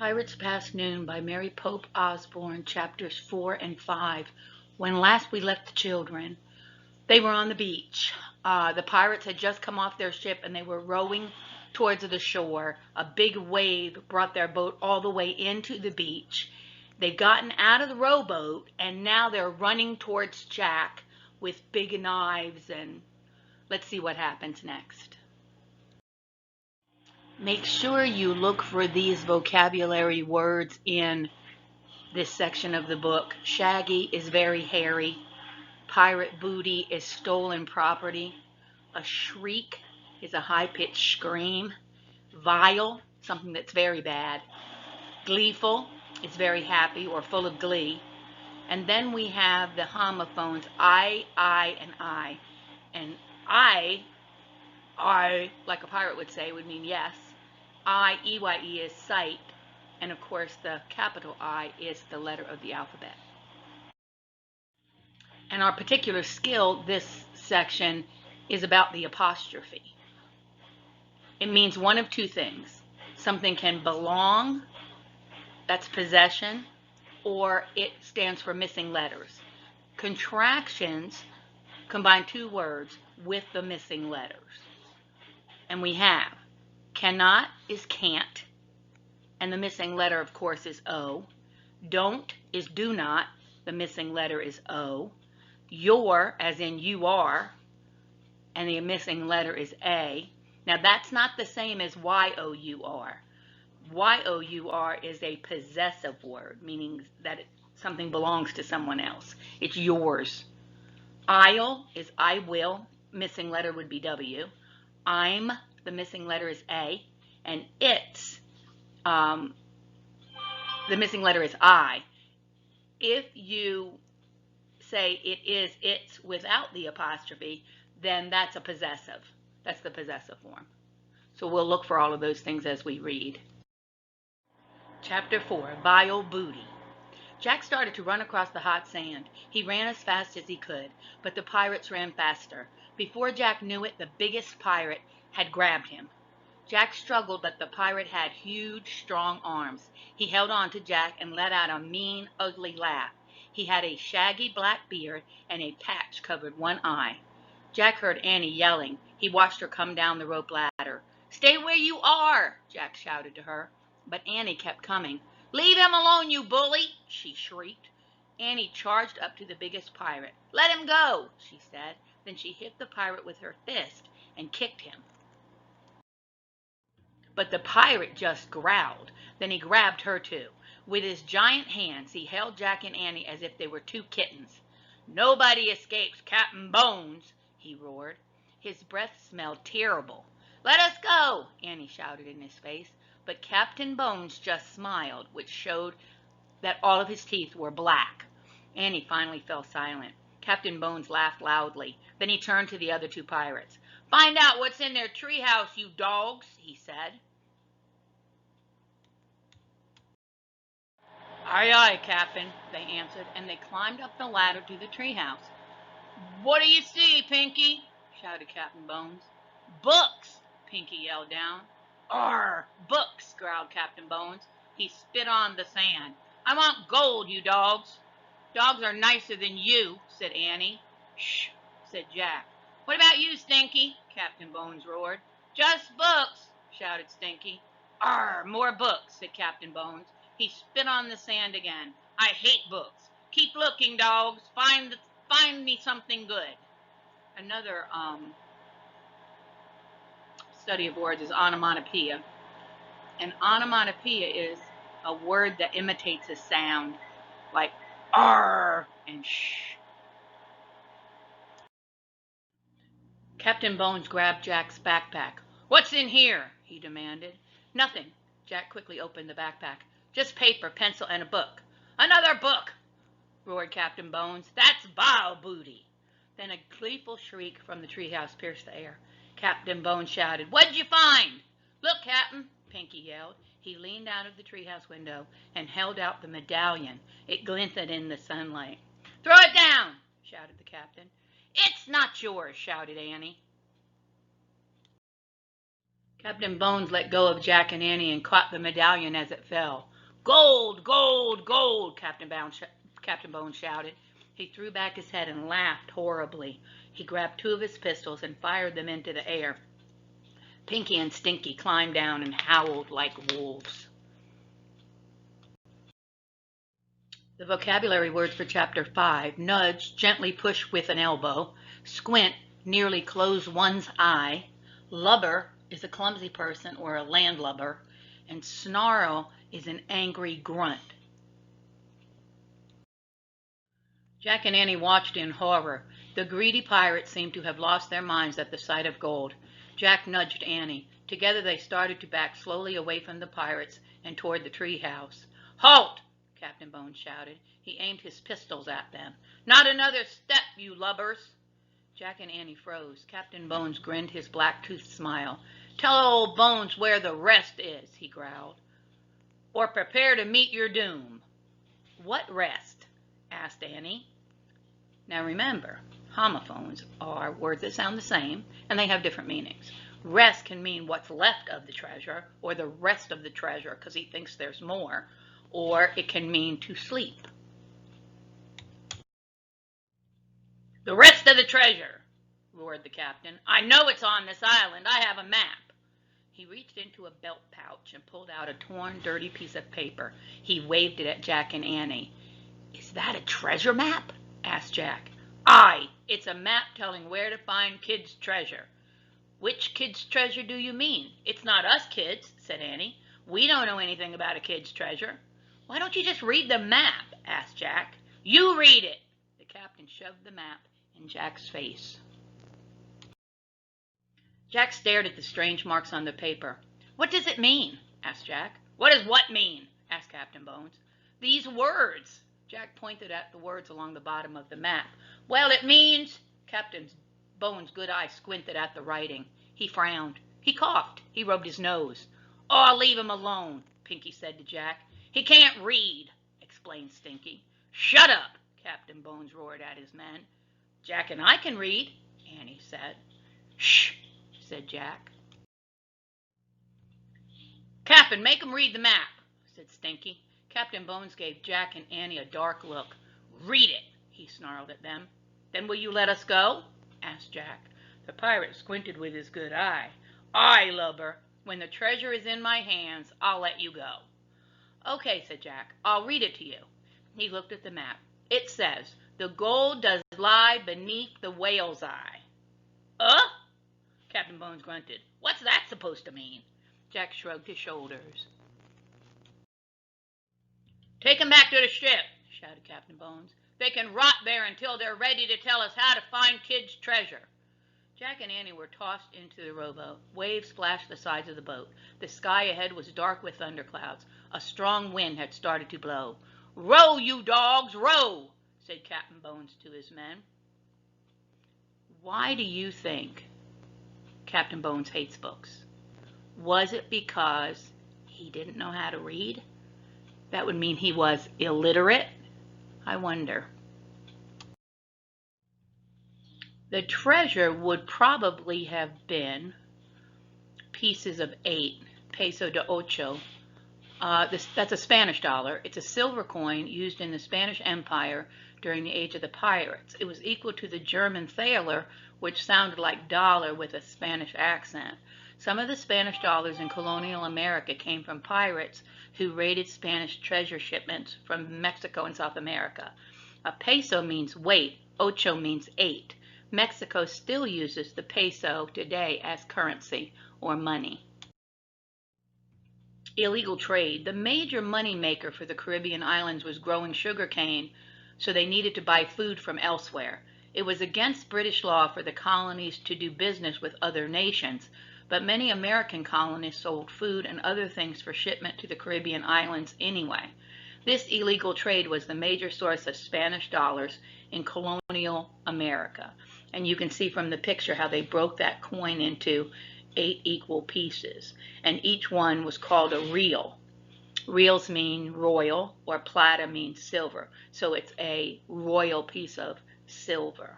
Pirates Past Noon by Mary Pope Osborne, chapters 4 and 5. When last we left the children, they were on the beach. The pirates had just come off their ship and they were rowing towards the shore. A big wave brought their boat all the way into the beach. They'd gotten out of the rowboat and now they're running towards Jack with big knives, and let's see what happens next. Make sure you look for these vocabulary words in this section of the book. Shaggy is very hairy. Pirate booty is stolen property. A shriek is a high-pitched scream. Vile, something that's very bad. Gleeful is very happy or full of glee. And then we have the homophones I, and I. And I, like a pirate would say, would mean yes. I-E-Y-E is sight, and of course the capital I is the letter of the alphabet. And our particular skill, this section, is about the apostrophe. It means one of two things. Something can belong, that's possession, or it stands for missing letters. Contractions combine two words with the missing letters. And we have cannot is can't, and the missing letter, of course, is O. Don't is do not, the missing letter is O. Your, as in you are, and the missing letter is A. Now, that's not the same as Y-O-U-R. Y-O-U-R is a possessive word, meaning that something belongs to someone else. It's yours. I'll is I will, missing letter would be W. I'm, the missing letter is A, and it's, the missing letter is I. If you say it is its without the apostrophe, then that's a possessive. That's the possessive form. So we'll look for all of those things as we read. Chapter 4, Vile Booty. Jack started to run across the hot sand. He ran as fast as he could, but the pirates ran faster. Before Jack knew it, the biggest pirate had grabbed him. Jack struggled, but the pirate had huge, strong arms. He held on to Jack and let out a mean, ugly laugh. He had a shaggy black beard and a patch covered one eye. Jack heard Annie yelling. He watched her come down the rope ladder. "Stay where you are," Jack shouted to her. But Annie kept coming. "Leave him alone, you bully," she shrieked. Annie charged up to the biggest pirate. "Let him go," she said. Then she hit the pirate with her fist and kicked him. But the pirate just growled. Then he grabbed her too. With his giant hands, he held Jack and Annie as if they were two kittens. "Nobody escapes Captain Bones," he roared. His breath smelled terrible. "Let us go," Annie shouted in his face. But Captain Bones just smiled, which showed that all of his teeth were black. Annie finally fell silent. Captain Bones laughed loudly. Then he turned to the other two pirates. "Find out what's in their treehouse, you dogs," he said. "Aye, aye, Captain," they answered, and they climbed up the ladder to the treehouse. "What do you see, Pinky?" shouted Captain Bones. "Books," Pinky yelled down. "Arr, books," growled Captain Bones. He spit on the sand. "I want gold, you dogs." "Dogs are nicer than you," said Annie. "Shh," said Jack. "What about you, Stinky?" Captain Bones roared. "Just books," shouted Stinky. "Arr, more books," said Captain Bones. He spit on the sand again. "I hate books. Keep looking, dogs. Find me something good." Another study of words is onomatopoeia. An onomatopoeia is a word that imitates a sound, like "arr" and "shh." Captain Bones grabbed Jack's backpack. "What's in here?" he demanded. "Nothing." Jack quickly opened the backpack. "Just paper, pencil, and a book." "Another book!" roared Captain Bones. "That's vile booty." Then a gleeful shriek from the treehouse pierced the air. Captain Bones shouted, "What'd you find?" "Look, Captain," Pinky yelled. He leaned out of the treehouse window and held out the medallion. It glinted in the sunlight. "Throw it down," shouted the captain. "It's not yours," shouted Annie. Captain Bones let go of Jack and Annie and caught the medallion as it fell. "Gold, gold, gold!" Captain Bones shouted. He threw back his head and laughed horribly. He grabbed 2 of his pistols and fired them into the air. Pinky and Stinky climbed down and howled like wolves. The vocabulary words for Chapter 5: nudge, gently push with an elbow; squint, nearly close one's eye; lubber is a clumsy person or a landlubber; and snarl is an angry grunt. Jack and Annie watched in horror. The greedy pirates seemed to have lost their minds at the sight of gold. Jack nudged Annie. Together they started to back slowly away from the pirates and toward the tree house. "Halt!" Captain Bones shouted. He aimed his pistols at them. "Not another step, you lubbers!" Jack and Annie froze. Captain Bones grinned his black-toothed smile. "Tell old Bones where the rest is," he growled, "or prepare to meet your doom." "What rest?" asked Annie. Now remember, homophones are words that sound the same, and they have different meanings. Rest can mean what's left of the treasure, or the rest of the treasure because he thinks there's more, or it can mean to sleep. "The rest of the treasure," roared the captain. "I know it's on this island. I have a map." He reached into a belt pouch and pulled out a torn, dirty piece of paper. He waved it at Jack and Annie. "Is that a treasure map?" asked Jack. "Aye, it's a map telling where to find Kid's treasure." "Which Kid's treasure do you mean? It's not us kids," said Annie. "We don't know anything about a Kid's treasure." "Why don't you just read the map?" asked Jack. "You read it." The captain shoved the map in Jack's face. Jack stared at the strange marks on the paper. "What does it mean?" asked Jack. "What does what mean?" asked Captain Bones. "These words." Jack pointed at the words along the bottom of the map. "Well, it means—" Captain Bones' good eye squinted at the writing. He frowned. He coughed. He rubbed his nose. "Oh, leave him alone," Pinky said to Jack. "He can't read," explained Stinky. "Shut up," Captain Bones roared at his men. "Jack and I can read," Annie said. "Shh," said Jack. "Captain, make him read the map," said Stinky. Captain Bones gave Jack and Annie a dark look. "Read it," he snarled at them. "Then will you let us go?" asked Jack. The pirate squinted with his good eye. "Aye, lubber. When the treasure is in my hands, I'll let you go." "Okay," said Jack. "I'll read it to you." He looked at the map. "It says, 'The gold does lie beneath the whale's eye.'" Captain Bones grunted. "What's that supposed to mean?" Jack shrugged his shoulders. "Take 'em back to the ship," shouted Captain Bones. "They can rot there until they're ready to tell us how to find Kid's treasure." Jack and Annie were tossed into the rowboat. Waves splashed the sides of the boat. The sky ahead was dark with thunderclouds. A strong wind had started to blow. "Row, you dogs, row," said Captain Bones to his men. Why do you think Captain Bones hates books? Was it because he didn't know how to read? That would mean he was illiterate? I wonder. The treasure would probably have been pieces of 8, peso de ocho. That's a Spanish dollar. It's a silver coin used in the Spanish Empire during the age of the pirates. It was equal to the German thaler, which sounded like dollar with a Spanish accent. Some of the Spanish dollars in colonial America came from pirates who raided Spanish treasure shipments from Mexico and South America. A peso means weight. Ocho means 8. Mexico still uses the peso today as currency or money. Illegal trade. The major money maker for the Caribbean islands was growing sugarcane, so they needed to buy food from elsewhere. It was against British law for the colonies to do business with other nations, but many American colonists sold food and other things for shipment to the Caribbean islands anyway. This illegal trade was the major source of Spanish dollars in colonial America. And you can see from the picture how they broke that coin into 8 equal pieces. And each one was called a real. Reals mean royal, or plata means silver. So it's a royal piece of silver.